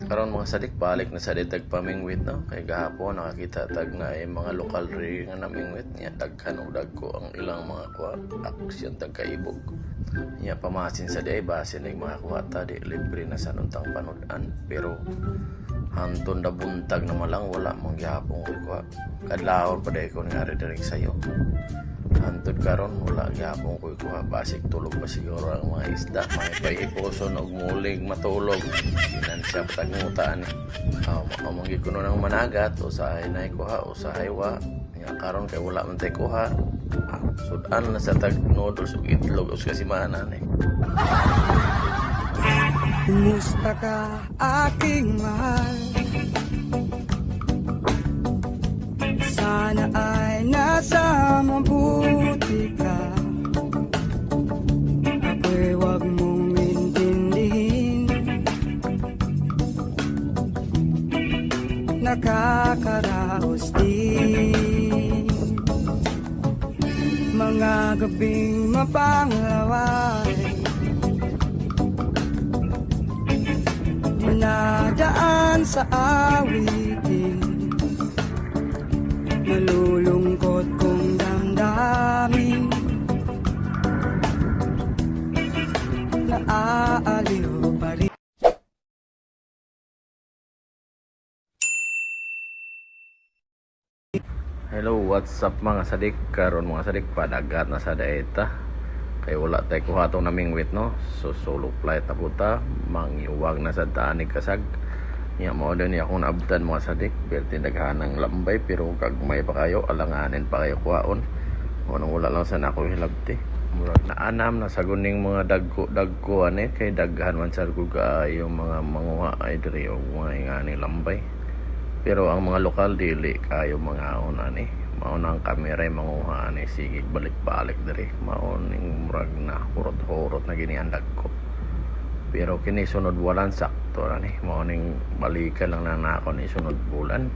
Karon mga sadik, balik na sa ditag pamingwit no. Kay gahapon nakakita tag na mga lokal ri nga namingwit niya daghan og dagko ang ilang mga kuha aksyon tag kaibog. Nya pamasin sa di ay base nig mga kuha ta di libre na sa nuntang panudan pero hanton da buntag na malang wala mong gihapon ko kuha. Kadlawon pa dai ko ngari diri sayo. Hantod karon wala gyapon ko kuha basig tulog pa siguro ang mga isda may paiposon og muling matulog inan siya patangutan among gikuno ng managat usahay na kuha usahay wa nya karon kay wala man tay kuha sudan na sa tag noodles ug itlog us kasimana ni. Kumusta ka aking mahal? Sana ay nasa mabuti ka. Ako'y wag mong intindihin. Nakakaraos din mga gabing mapanglaway, nadaan sa awitin, nalulungkot kong damdamin, naaaliw pa rin. Hello, what's up mga sadik? Karon mga sadik padagat na sa daeta. Kay wala tay kuha tong namingwit no. So solo flight na puta, mangiwag na sa tanig kasag. Nya mao din akong naabtan mga sadik, perti daghanang lambay pero kagmay pa kayo, alanganin pa kayo kuhaon. Nang wala lang sa nako hilabti. Murag naanam na sa guning mga dagko ani kay daghan man sa kaayo mga manguha ay diri og mga ingani lambay. Pero ang mga lokal dili kayo mga una ni maunang kamera manguha ni sige balik-balik diri mauning murag na hurot-hurot na gini ang dagko. Pero kini sunod bulan sakto na ni mauning balikan lang na nako ni sunod bulan.